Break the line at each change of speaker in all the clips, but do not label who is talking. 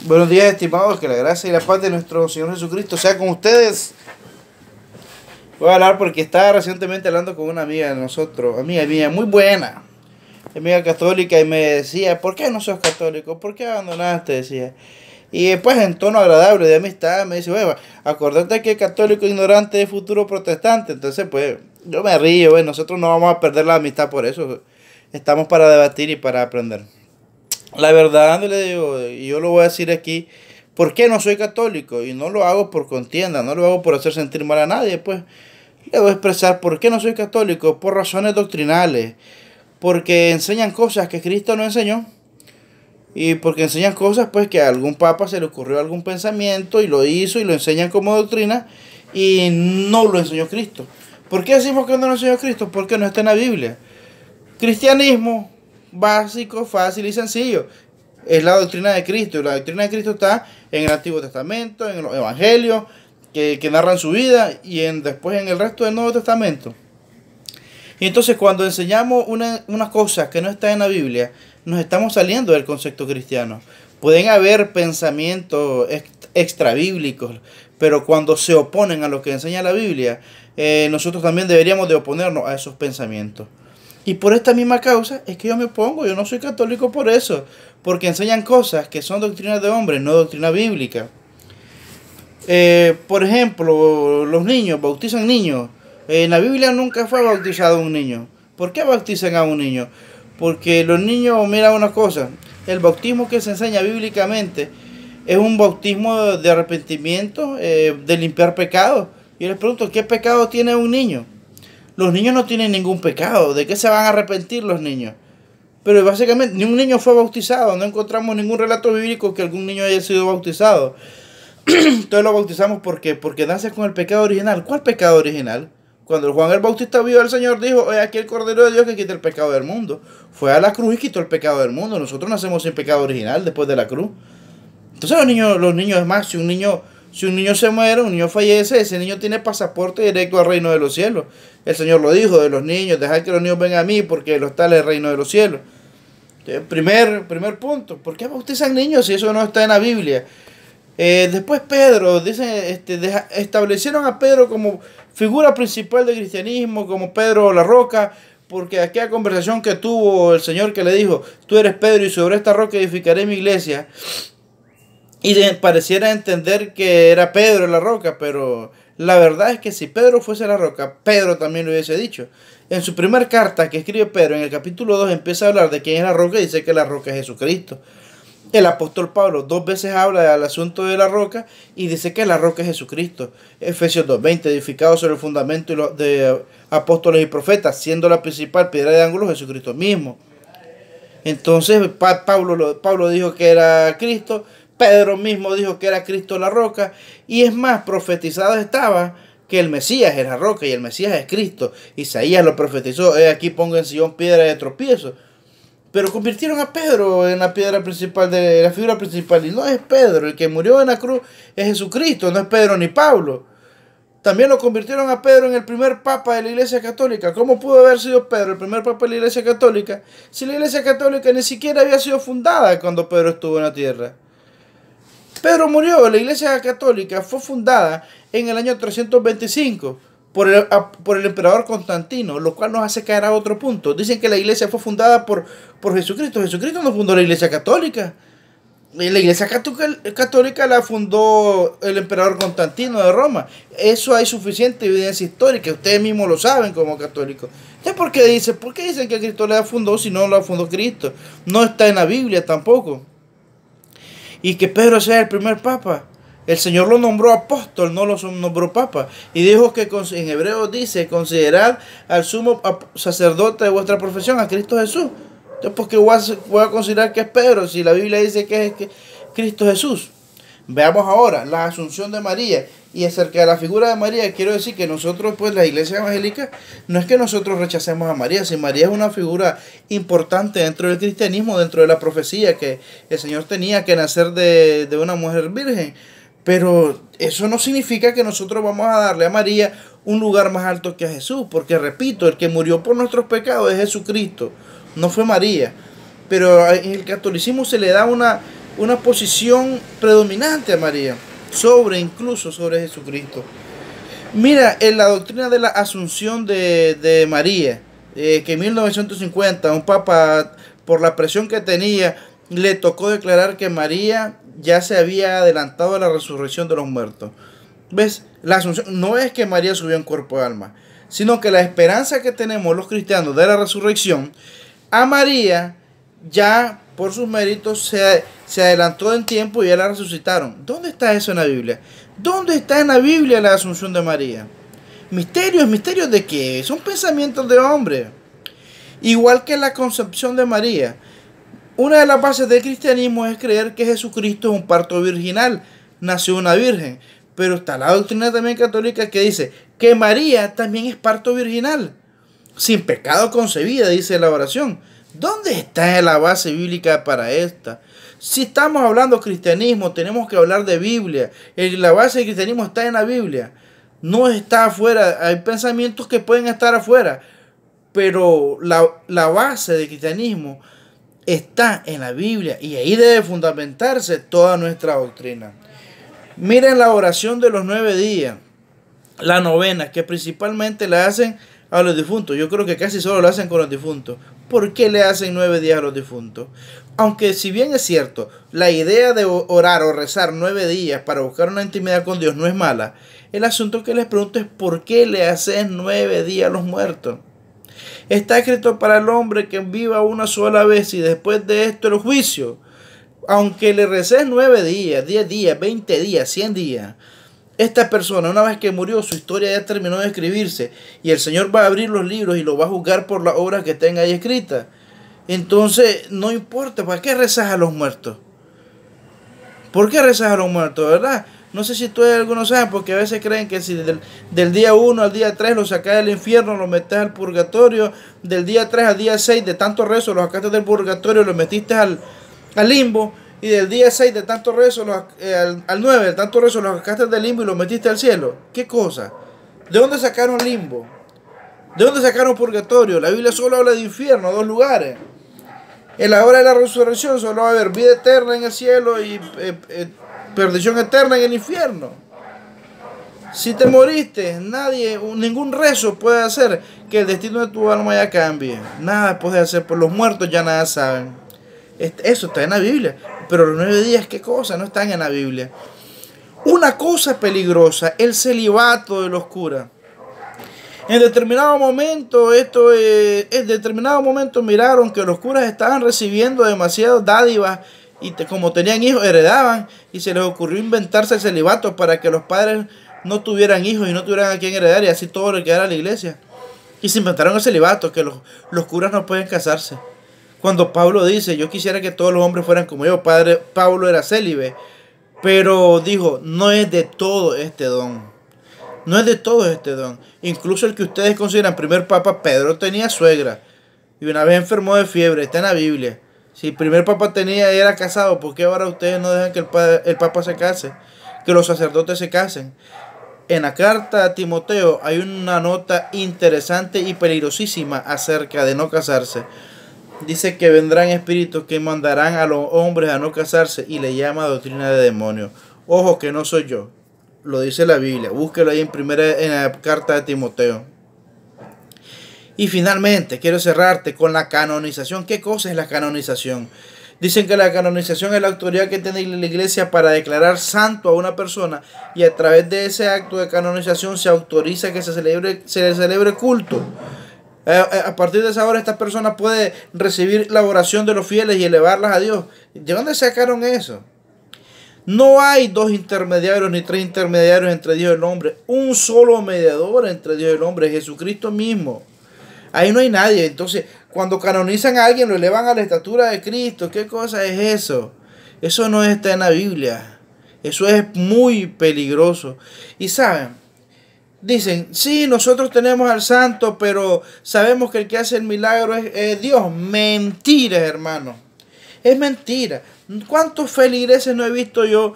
Buenos días, estimados, que la gracia y la paz de nuestro Señor Jesucristo sea con ustedes. Voy a hablar porque estaba recientemente hablando con una amiga de nosotros, amiga mía, muy buena, amiga católica, y me decía, ¿por qué no sos católico? ¿Por qué abandonaste? Decía. Y después en tono agradable de amistad me dice, bueno, acordate que católico ignorante es futuro protestante. Entonces pues yo me río, bueno, nosotros no vamos a perder la amistad por eso. Estamos para debatir y para aprender. La verdad, le digo, y yo lo voy a decir aquí, ¿por qué no soy católico? Y no lo hago por contienda, no lo hago por hacer sentir mal a nadie, pues le voy a expresar por qué no soy católico, por razones doctrinales, porque enseñan cosas que Cristo no enseñó, y porque enseñan cosas pues que a algún papa se le ocurrió algún pensamiento y lo hizo y lo enseñan como doctrina y no lo enseñó Cristo. ¿Por qué decimos que no lo enseñó Cristo? Porque no está en la Biblia. Cristianismo básico, fácil y sencillo. Es la doctrina de Cristo. Y la doctrina de Cristo está en el Antiguo Testamento, en los Evangelios, que narran su vida, y después en el resto del Nuevo Testamento. Y entonces cuando enseñamos una cosa que no está en la Biblia, nos estamos saliendo del concepto cristiano. Pueden haber pensamientos extrabíblicos, pero cuando se oponen a lo que enseña la Biblia, nosotros también deberíamos de oponernos a esos pensamientos. Y por esta misma causa es que yo me opongo, yo no soy católico por eso, porque enseñan cosas que son doctrinas de hombres, no doctrina bíblica. Por ejemplo, los niños, bautizan niños. En la Biblia nunca fue bautizado un niño. ¿Por qué bautizan a un niño? Porque los niños, mira una cosa, el bautismo que se enseña bíblicamente es un bautismo de arrepentimiento, de limpiar pecados. Y les pregunto, ¿qué pecado tiene un niño? Los niños no tienen ningún pecado. ¿De qué se van a arrepentir los niños? Pero básicamente ni un niño fue bautizado. No encontramos ningún relato bíblico que algún niño haya sido bautizado. Entonces lo bautizamos porque nace con el pecado original. ¿Cuál pecado original? Cuando Juan el Bautista vio al Señor, dijo, oye, aquí el Cordero de Dios que quita el pecado del mundo. Fue a la cruz y quitó el pecado del mundo. Nosotros nacemos sin pecado original después de la cruz. Entonces los niños es más, si un niño se muere, un niño fallece, ese niño tiene pasaporte directo al reino de los cielos. El Señor lo dijo de los niños, dejad que los niños vengan a mí porque los tales el reino de los cielos. Entonces, primer punto, ¿por qué bautizan niños si eso no está en la Biblia? Después Pedro, dice, establecieron a Pedro como figura principal del cristianismo, como Pedro la roca, porque aquella conversación que tuvo el Señor que le dijo, tú eres Pedro y sobre esta roca edificaré mi iglesia, y pareciera entender que era Pedro la roca, pero la verdad es que si Pedro fuese la roca, Pedro también lo hubiese dicho. En su primera carta que escribe Pedro, en el capítulo 2, empieza a hablar de quién es la roca y dice que la roca es Jesucristo. El apóstol Pablo 2 veces habla del asunto de la roca y dice que la roca es Jesucristo. Efesios 2:20, edificado sobre el fundamento de apóstoles y profetas, siendo la principal piedra de ángulo Jesucristo mismo. Entonces Pablo dijo que era Cristo, Pedro mismo dijo que era Cristo la roca, y es más, profetizado estaba que el Mesías es la roca y el Mesías es Cristo. Isaías lo profetizó, aquí pongo en Sion piedra de tropiezo. Pero convirtieron a Pedro en la piedra principal, de la figura principal. Y no es Pedro, el que murió en la cruz es Jesucristo, no es Pedro ni Pablo. También lo convirtieron a Pedro en el primer papa de la Iglesia Católica. ¿Cómo pudo haber sido Pedro el primer papa de la Iglesia Católica si la Iglesia Católica ni siquiera había sido fundada cuando Pedro estuvo en la tierra? Pedro murió, la Iglesia Católica fue fundada en el año 325 por el emperador Constantino, lo cual nos hace caer a otro punto. Dicen que la iglesia fue fundada por Jesucristo. Jesucristo no fundó la Iglesia Católica. La Iglesia Católica la fundó el emperador Constantino de Roma. Eso hay suficiente evidencia histórica. Ustedes mismos lo saben como católicos. Entonces, ¿por qué dicen que Cristo la fundó si no la fundó Cristo? No está en la Biblia tampoco. Y que Pedro sea el primer papa. El Señor lo nombró apóstol, no lo nombró papa. Y dijo que en hebreo dice, considerad al sumo sacerdote de vuestra profesión, a Cristo Jesús. Entonces, ¿por qué voy a considerar que es Pedro si la Biblia dice que es Cristo Jesús? Veamos ahora la asunción de María. Y acerca de la figura de María, quiero decir que nosotros, pues la iglesia evangélica, no es que nosotros rechacemos a María. Si María es una figura importante dentro del cristianismo, dentro de la profecía que el Señor tenía que nacer de una mujer virgen. Pero eso no significa que nosotros vamos a darle a María un lugar más alto que a Jesús. Porque repito, el que murió por nuestros pecados es Jesucristo, no fue María. Pero en el catolicismo se le da una posición predominante a María, incluso sobre Jesucristo. Mira, en la doctrina de la Asunción de María, que en 1950 un papa, por la presión que tenía, le tocó declarar que María ya se había adelantado a la resurrección de los muertos. ¿Ves? La Asunción no es que María subió en cuerpo y alma, sino que la esperanza que tenemos los cristianos de la resurrección, a María ya por sus méritos se adelantó en tiempo y ya la resucitaron. ¿Dónde está eso en la Biblia? ¿Dónde está en la Biblia la Asunción de María? Misterios, misterios de qué? Son pensamientos de hombre. Igual que la concepción de María. Una de las bases del cristianismo es creer que Jesucristo es un parto virginal, nació una virgen. Pero está la doctrina también católica que dice que María también es parto virginal, sin pecado concebida, dice la oración. ¿Dónde está la base bíblica para esta? Si estamos hablando cristianismo, tenemos que hablar de Biblia. La base del cristianismo está en la Biblia. No está afuera. Hay pensamientos que pueden estar afuera. Pero la base del cristianismo está en la Biblia. Y ahí debe fundamentarse toda nuestra doctrina. Miren la oración de los 9 días. La novena, que principalmente la hacen a los difuntos. Yo creo que casi solo lo hacen con los difuntos. ¿Por qué le hacen 9 días a los difuntos? Aunque si bien es cierto, la idea de orar o rezar 9 días para buscar una intimidad con Dios no es mala, el asunto que les pregunto es ¿por qué le hacen 9 días a los muertos? Está escrito para el hombre que viva una sola vez y después de esto el juicio. Aunque le reces 9 días, 10 días, 20 días, 100 días, esta persona, una vez que murió, su historia ya terminó de escribirse y el Señor va a abrir los libros y lo va a juzgar por las obras que tenga ahí escritas. Entonces, no importa, ¿para qué rezas a los muertos? ¿Por qué rezas a los muertos, verdad? No sé si ustedes algunos saben, porque a veces creen que si del día 1 al día 3 lo sacas del infierno, lo metes al purgatorio, del día 3 al día 6 de tanto rezo lo sacaste del purgatorio, lo metiste al limbo, y del día 6 de tanto rezo, al 9 de tanto rezo lo sacaste del limbo y lo metiste al cielo. ¿Qué cosa? ¿De dónde sacaron limbo? ¿De dónde sacaron purgatorio? La Biblia solo habla de infierno, 2 lugares. En la hora de la resurrección solo va a haber vida eterna en el cielo y perdición eterna en el infierno. Si te moriste, ningún rezo puede hacer que el destino de tu alma ya cambie. Nada puede hacer, por los muertos ya nada saben. Eso está en la Biblia. Pero los 9 días, ¿qué cosa? No están en la Biblia. Una cosa peligrosa, el celibato de los curas. En determinado momento, miraron que los curas estaban recibiendo demasiadas dádivas y como tenían hijos, heredaban, y se les ocurrió inventarse el celibato para que los padres no tuvieran hijos y no tuvieran a quien heredar y así todo le quedara a la iglesia. Y se inventaron el celibato, que los curas no pueden casarse. Cuando Pablo dice, yo quisiera que todos los hombres fueran como yo, Pablo era célibe, pero dijo, no es de todo este don. No es de todo este don. Incluso el que ustedes consideran primer papa, Pedro, tenía suegra. Y una vez enfermó de fiebre, está en la Biblia. Si el primer papa era casado, ¿por qué ahora ustedes no dejan que el papa se case? Que los sacerdotes se casen. En la carta a Timoteo hay una nota interesante y peligrosísima acerca de no casarse. Dice que vendrán espíritus que mandarán a los hombres a no casarse y le llama doctrina de demonios. Ojo que no soy yo. Lo dice la Biblia. Búsquelo ahí en la carta de Timoteo. Y finalmente, quiero cerrarte con la canonización. ¿Qué cosa es la canonización? Dicen que la canonización es la autoridad que tiene la iglesia para declarar santo a una persona y a través de ese acto de canonización se autoriza que se le celebre culto. A partir de esa hora esta persona puede recibir la oración de los fieles y elevarlas a Dios. ¿De dónde sacaron eso? No hay 2 intermediarios ni 3 intermediarios entre Dios y el hombre. Un solo mediador entre Dios y el hombre, Jesucristo mismo. Ahí no hay nadie. Entonces, cuando canonizan a alguien, lo elevan a la estatura de Cristo. ¿Qué cosa es eso? Eso no está en la Biblia. Eso es muy peligroso. Y saben, dicen, sí, nosotros tenemos al santo, pero sabemos que el que hace el milagro es Dios. Mentira, hermano. Es mentira. ¿Cuántos feligreses no he visto yo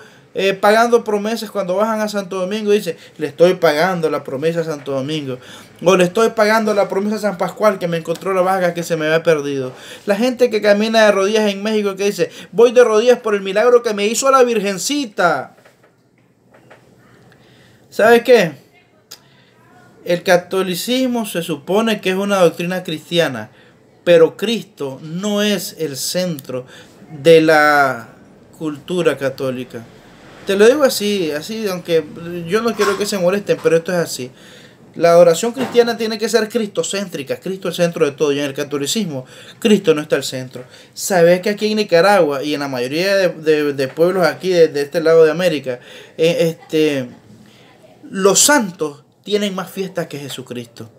pagando promesas cuando bajan a Santo Domingo. Dice, le estoy pagando la promesa a Santo Domingo. O le estoy pagando la promesa a San Pascual que me encontró la vaga que se me había perdido. La gente que camina de rodillas en México que dice, voy de rodillas por el milagro que me hizo la Virgencita. ¿Sabe qué? El catolicismo se supone que es una doctrina cristiana, pero Cristo no es el centro de la cultura católica. Te lo digo así, aunque yo no quiero que se molesten, pero esto es así. La adoración cristiana tiene que ser cristocéntrica, Cristo es el centro de todo, y en el catolicismo Cristo no está al centro. Sabes que aquí en Nicaragua y en la mayoría de pueblos aquí de este lado de América, los santos tienen más fiestas que Jesucristo.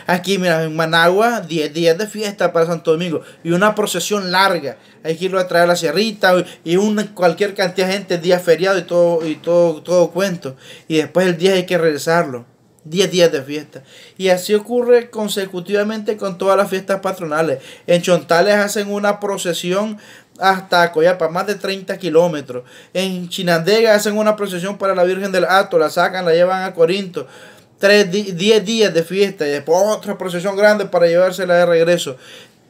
Aquí, mira, en Managua, 10 días de fiesta para Santo Domingo y una procesión larga. Hay que irlo a traer a la sierrita y cualquier cantidad de gente, día feriado y todo cuento. Y después el día hay que regresarlo. 10 días de fiesta. Y así ocurre consecutivamente con todas las fiestas patronales. En Chontales hacen una procesión hasta Coyapa, más de 30 kilómetros. En Chinandega hacen una procesión para la Virgen del Hato, la sacan, la llevan a Corinto. 10 días de fiesta y después otra procesión grande para llevársela de regreso.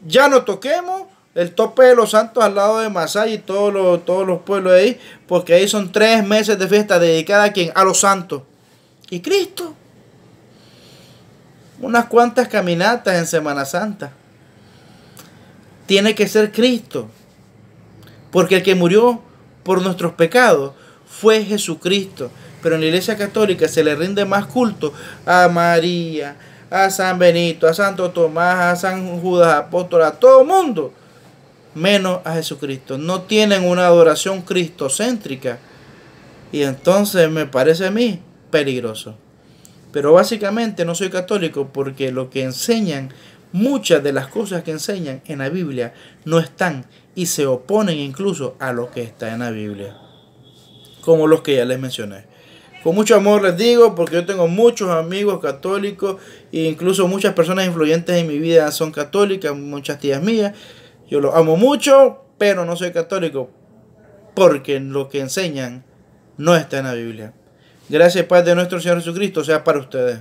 Ya no toquemos el tope de los santos al lado de Masaya y todos los pueblos de ahí, porque ahí son 3 meses de fiesta dedicada a ¿quién? A los santos. ¿Y Cristo? Unas cuantas caminatas en Semana Santa. Tiene que ser Cristo, porque el que murió por nuestros pecados fue Jesucristo. Pero en la Iglesia Católica se le rinde más culto a María, a San Benito, a Santo Tomás, a San Judas Apóstol, a todo mundo, menos a Jesucristo. No tienen una adoración cristocéntrica. Y entonces me parece a mí peligroso. Pero básicamente no soy católico porque lo que enseñan, muchas de las cosas que enseñan en la Biblia no están y se oponen incluso a lo que está en la Biblia. Como los que ya les mencioné. Con mucho amor les digo, porque yo tengo muchos amigos católicos e incluso muchas personas influyentes en mi vida son católicas, muchas tías mías. Yo los amo mucho, pero no soy católico porque lo que enseñan no está en la Biblia. Gracias, Padre de nuestro Señor Jesucristo, sea para ustedes.